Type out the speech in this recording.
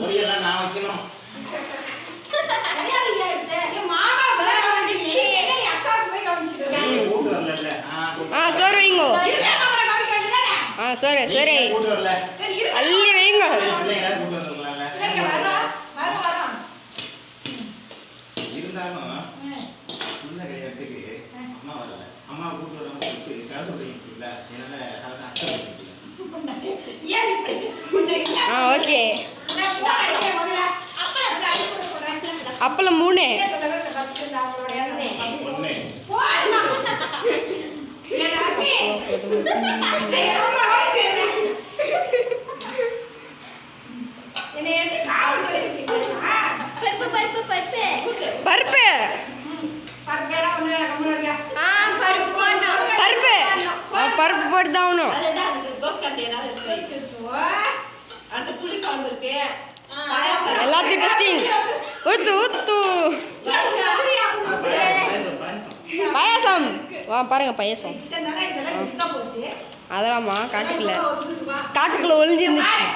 பொரியல் நான் வைக்கணும். சோறு வைங்க. சோறு சோறு அள்ளி வைங்க. இருந்தாலும் சின்ன கையாட்டுக்கு அம்மா வரல. அம்மா கூட்டு வரவங்களுக்கு கருது பண்ணிக்கல. என்னால ஓகே. அப்பளம் 3 பருப்பு பருப்பு போட்டு தான் ஆகணும். எல்லாத்தையும் டெஸ்டிங். ஊத்து ஊத்து பாயாசம். பாருங்க பாயாசம். அதெல்லாமா காட்டுக்குள்ள ஒளிஞ்சிருந்துச்சு.